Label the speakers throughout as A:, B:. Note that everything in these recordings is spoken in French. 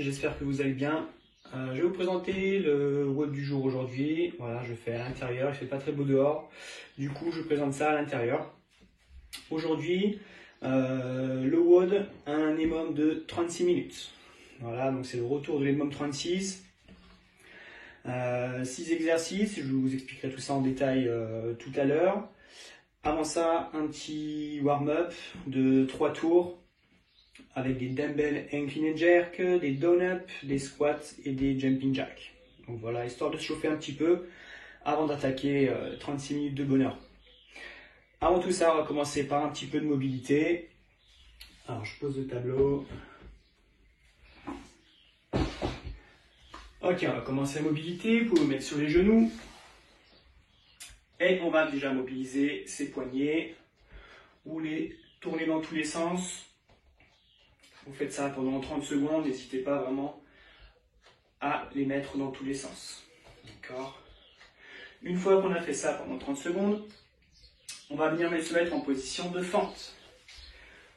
A: j'espère que vous allez bien. Je vais vous présenter le WOD du jour aujourd'hui. Voilà, je fais à l'intérieur, il fait pas très beau dehors. Du coup, je présente ça à l'intérieur. Aujourd'hui, le WOD a un minimum de 36 minutes. Voilà, donc c'est le retour de minimum 36. 6 exercices, je vous expliquerai tout ça en détail tout à l'heure. Avant ça, un petit warm-up de 3 tours avec des dumbbells incline and jerk, des down-up, des squats et des jumping jacks. Donc voilà, histoire de se chauffer un petit peu avant d'attaquer 36 minutes de bonheur. Avant tout ça, on va commencer par un petit peu de mobilité. Alors je pose le tableau. Ok, on va commencer la mobilité. Vous pouvez vous mettre sur les genoux. Et on va déjà mobiliser ses poignets. Ou les tourner dans tous les sens. Vous faites ça pendant 30 secondes. N'hésitez pas vraiment à les mettre dans tous les sens. D'accord. Une fois qu'on a fait ça pendant 30 secondes, on va venir se mettre en position de fente.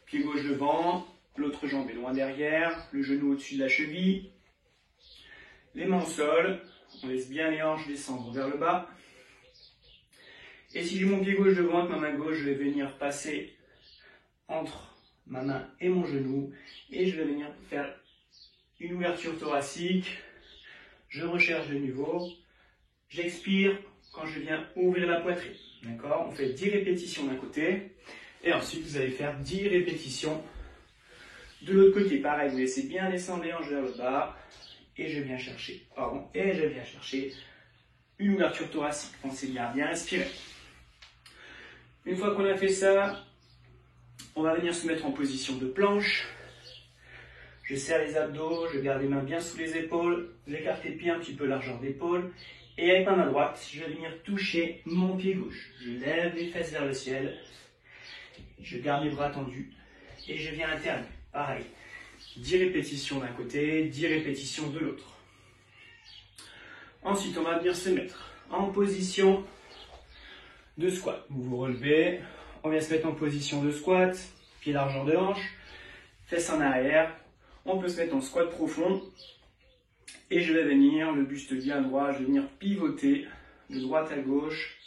A: Pied gauche devant, l'autre jambe est loin derrière, le genou au-dessus de la cheville. Les mains au sol, on laisse bien les hanches descendre vers le bas. Et si j'ai mon pied gauche devant avec ma main gauche, je vais venir passer entre ma main et mon genou. Et je vais venir faire une ouverture thoracique. Je recherche de nouveau. J'expire quand je viens ouvrir la poitrine. D'accord? On fait 10 répétitions d'un côté. Et ensuite, vous allez faire 10 répétitions de l'autre côté. Pareil, vous laissez bien descendre les hanches vers le bas. Et je viens chercher, une ouverture thoracique. Pensez bien à bien respirer. Une fois qu'on a fait ça, on va venir se mettre en position de planche. Je serre les abdos, je garde les mains bien sous les épaules, j'écarte les pieds un petit peu largeur d'épaule. Et avec ma main droite, je vais venir toucher mon pied gauche. Je lève les fesses vers le ciel. Je garde les bras tendus. Et je viens interner. Pareil. 10 répétitions d'un côté, 10 répétitions de l'autre. Ensuite, on va venir se mettre en position de squat. Vous vous relevez. On vient se mettre en position de squat. Pied largeur de hanche. Fesses en arrière. On peut se mettre en squat profond. Et je vais venir, le buste bien droit, je vais venir pivoter de droite à gauche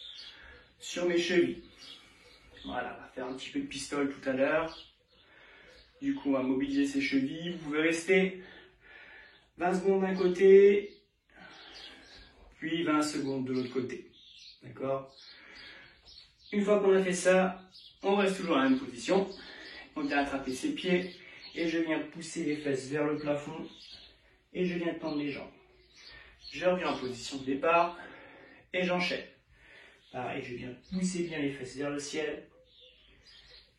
A: sur mes chevilles. Voilà, on va faire un petit peu de pistole tout à l'heure. Du coup, on va mobiliser ses chevilles. Vous pouvez rester 20 secondes d'un côté, puis 20 secondes de l'autre côté. D'accord? Une fois qu'on a fait ça, on reste toujours dans la même position. On vient attraper ses pieds et je viens pousser les fesses vers le plafond. Et je viens tendre les jambes. Je reviens en position de départ et j'enchaîne. Pareil, je viens pousser bien les fesses vers le ciel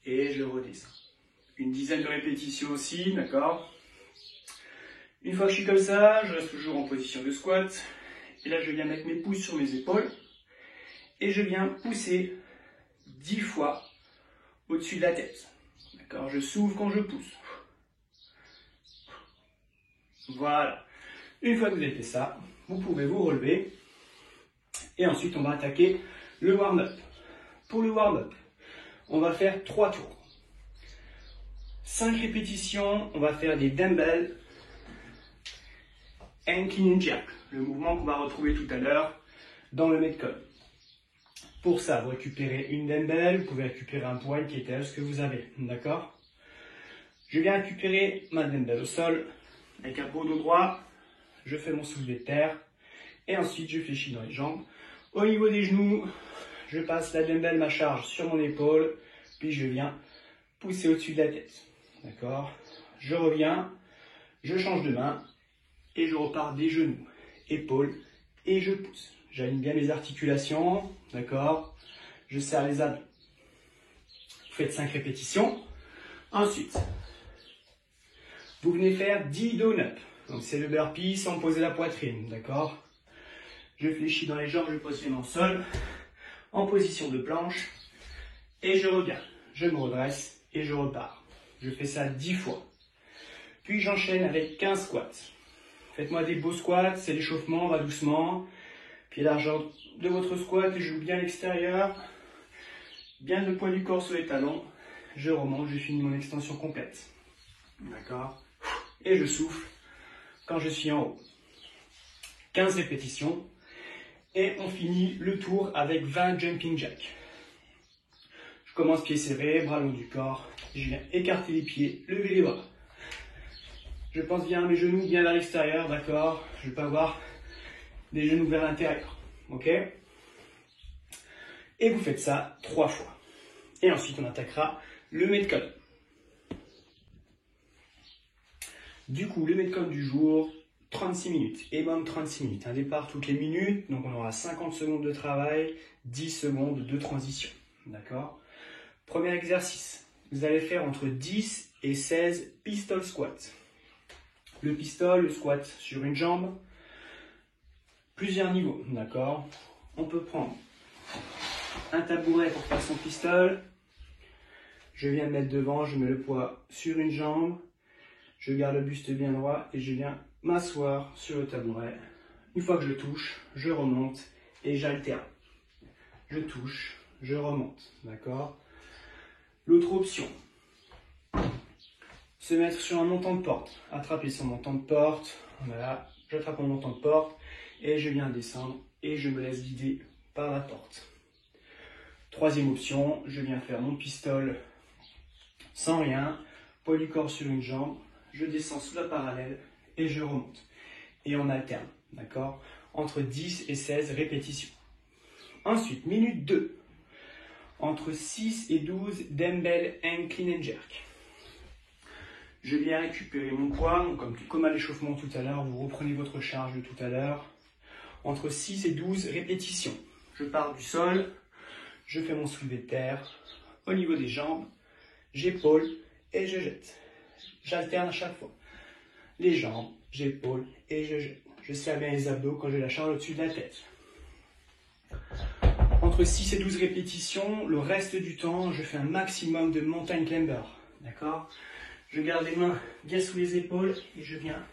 A: et je redescends. Une dizaine de répétitions aussi, d'accord? Une fois que je suis comme ça, je reste toujours en position de squat. Et là, je viens mettre mes pouces sur mes épaules et je viens pousser 10 fois au-dessus de la tête. D'accord? Je souffle quand je pousse. Voilà. Une fois que vous avez fait ça, vous pouvez vous relever. Et ensuite, on va attaquer le warm-up. Pour le warm-up, on va faire 3 tours. 5 répétitions, on va faire des dumbbells incline and jerk. Le mouvement qu'on va retrouver tout à l'heure dans le Metcon. Pour ça, vous récupérez une dumbbell, vous pouvez récupérer un poids, qui est ce que vous avez. D'accord? Je viens récupérer ma dumbbell au sol. Avec un dos droit, je fais mon soulevé de terre et ensuite je fléchis dans les jambes. Au niveau des genoux, je passe la dumbbell, ma charge sur mon épaule, puis je viens pousser au-dessus de la tête. D'accord? Je reviens, je change de main et je repars des genoux, épaules et je pousse. J'aligne bien les articulations, d'accord? Je serre les abdos. Vous faites 5 répétitions. Ensuite, vous venez faire 10 down-up. Donc c'est le burpee sans poser la poitrine, d'accord? Je fléchis dans les jambes, je pose les mains au sol, en position de planche, et je reviens. Je me redresse et je repars. Je fais ça 10 fois. Puis j'enchaîne avec 15 squats. Faites-moi des beaux squats, c'est l'échauffement, on va doucement. Pied largeur de votre squat, je joue bien l'extérieur. Bien le poids du corps sur les talons. Je remonte, je finis mon extension complète. D'accord? Et je souffle quand je suis en haut. 15 répétitions. Et on finit le tour avec 20 jumping jacks. Je commence pieds serrés, bras long du corps. Je viens écarter les pieds, lever les bras. Je pense bien à mes genoux, bien vers l'extérieur, d'accord? Je ne veux pas avoir des genoux vers l'intérieur. Ok? Et vous faites ça 3 fois. Et ensuite, on attaquera le Metcon. Du coup, le Metcon du jour, 36 minutes, et même 36 minutes. Un départ toutes les minutes, donc on aura 50 secondes de travail, 10 secondes de transition. D'accord? Premier exercice, vous allez faire entre 10 et 16 pistol squats. Le pistol, le squat sur une jambe, plusieurs niveaux. D'accord? On peut prendre un tabouret pour faire son pistol. Je viens me mettre devant, je mets le poids sur une jambe. Je garde le buste bien droit et je viens m'asseoir sur le tabouret. Une fois que je touche, je remonte et j'alterne. Je touche, je remonte. D'accord? L'autre option, se mettre sur un montant de porte. Attraper son montant de porte. Voilà, j'attrape mon montant de porte et je viens descendre et je me laisse guider par la porte. Troisième option, je viens faire mon pistol sans rien, poids du corps sur une jambe, je descends sous la parallèle et je remonte. Et on alterne, d'accord? Entre 10 et 16 répétitions. Ensuite, minute 2. Entre 6 et 12 dumbbell hang clean and jerk. Je viens récupérer mon poids, comme à l'échauffement tout à l'heure, vous reprenez votre charge de tout à l'heure. Entre 6 et 12 répétitions. Je pars du sol, je fais mon soulevé de terre, au niveau des jambes, j'épaule et je jette. J'alterne à chaque fois. Les jambes, j'épaule et je jette. Je serre bien les abdos quand j'ai la charge au-dessus de la tête. Entre 6 et 12 répétitions, le reste du temps, je fais un maximum de mountain climber. D'accord? Je garde les mains bien sous les épaules et je viens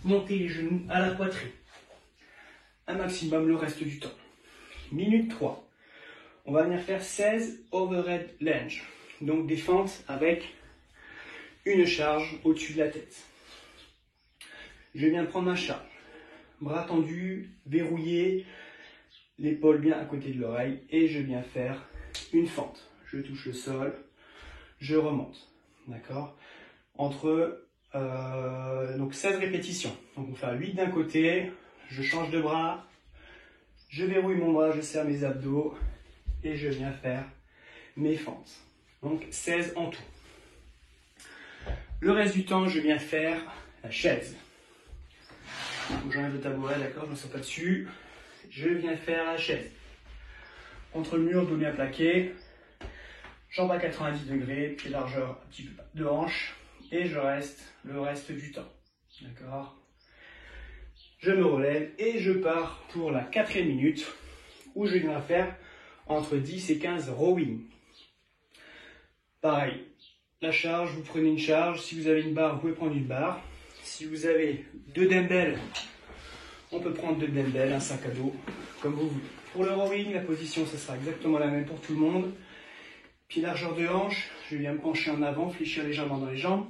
A: monter les genoux à la poitrine. Un maximum le reste du temps. Minute 3. On va venir faire 16 overhead lunge. Donc des fentes avec une charge au-dessus de la tête. Je viens prendre ma charge. Bras tendus, verrouillés, l'épaule bien à côté de l'oreille et je viens faire une fente. Je touche le sol, je remonte. D'accord? Entre donc 16 répétitions. Donc on fait 8 d'un côté, je change de bras, je verrouille mon bras, je serre mes abdos et je viens faire mes fentes. Donc 16 en tout. Le reste du temps, je viens faire la chaise. Donc j'enlève le tabouret, d'accord, je ne me sens pas dessus. Je viens faire la chaise. Contre le mur, dos bien plaqué. Jambes à 90 degrés, pied largeur un petit peu de hanche. Et je reste le reste du temps. D'accord? Je me relève et je pars pour la 4e minute où je viens faire entre 10 et 15 rowing. Pareil, la charge, vous prenez une charge. Si vous avez une barre, vous pouvez prendre une barre. Si vous avez 2 dumbbells, on peut prendre 2 dumbbells, un sac à dos, comme vous voulez. Pour le rowing, la position, ce sera exactement la même pour tout le monde. Pied largeur de hanche, je viens me pencher en avant, fléchir légèrement dans les jambes.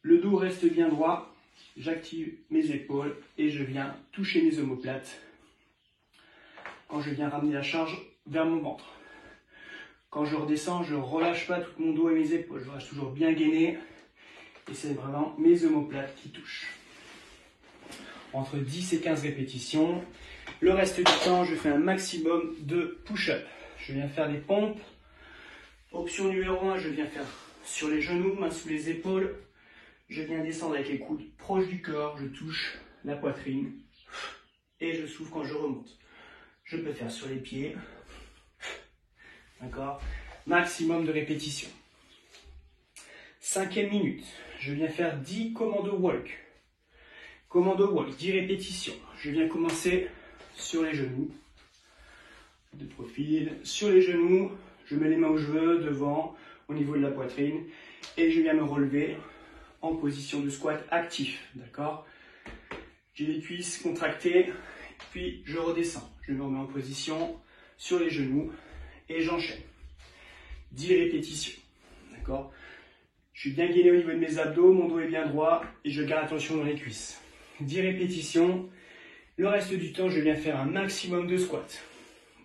A: Le dos reste bien droit. J'active mes épaules et je viens toucher mes omoplates quand je viens ramener la charge vers mon ventre. Quand je redescends, je ne relâche pas tout mon dos et mes épaules. Je reste toujours bien gainé et c'est vraiment mes omoplates qui touchent. Entre 10 et 15 répétitions. Le reste du temps, je fais un maximum de push-up. Je viens faire des pompes. Option numéro 1, je viens faire sur les genoux, mains sous les épaules. Je viens descendre avec les coudes proches du corps, je touche la poitrine et je souffle quand je remonte. Je peux faire sur les pieds, d'accord? Maximum de répétitions. 5e minute, je viens faire 10 commando walk. Commando walk, 10 répétitions. Je viens commencer sur les genoux, de profil, sur les genoux, je mets les mains où je veux, devant, au niveau de la poitrine et je viens me relever en position de squat actif, d'accord? J'ai les cuisses contractées, puis je redescends. Je me remets en position sur les genoux et j'enchaîne. 10 répétitions, d'accord? Je suis bien gainé au niveau de mes abdos, mon dos est bien droit et je garde attention dans les cuisses. 10 répétitions. Le reste du temps, je viens faire un maximum de squats.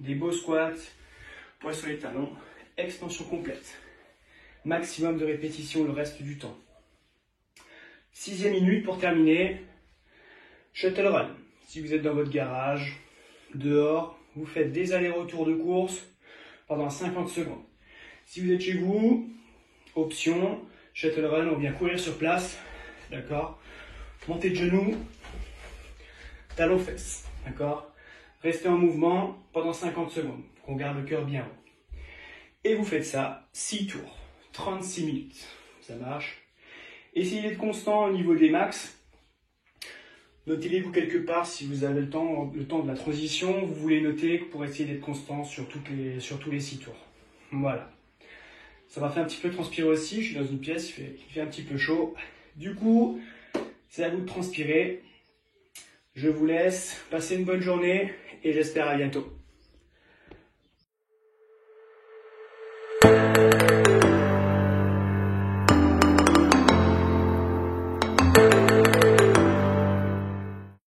A: Des beaux squats, poids sur les talons, extension complète. Maximum de répétitions le reste du temps. 6e minute pour terminer. Shuttle run. Si vous êtes dans votre garage, dehors, vous faites des allers-retours de course pendant 50 secondes. Si vous êtes chez vous, option, shuttle run, on vient courir sur place, d'accord? Montée de genoux, talons fesses, d'accord? Restez en mouvement pendant 50 secondes, qu'on garde le cœur bien haut. Et vous faites ça 6 tours, 36 minutes, ça marche. Essayez d'être constant au niveau des max. Notez-les-vous quelque part si vous avez le temps de la transition. Vous voulez noter pour essayer d'être constant sur tous les 6 tours. Voilà. Ça m'a fait un petit peu transpirer aussi. Je suis dans une pièce, il fait un petit peu chaud. Du coup, c'est à vous de transpirer. Je vous laisse. Passez une bonne journée et j'espère à bientôt.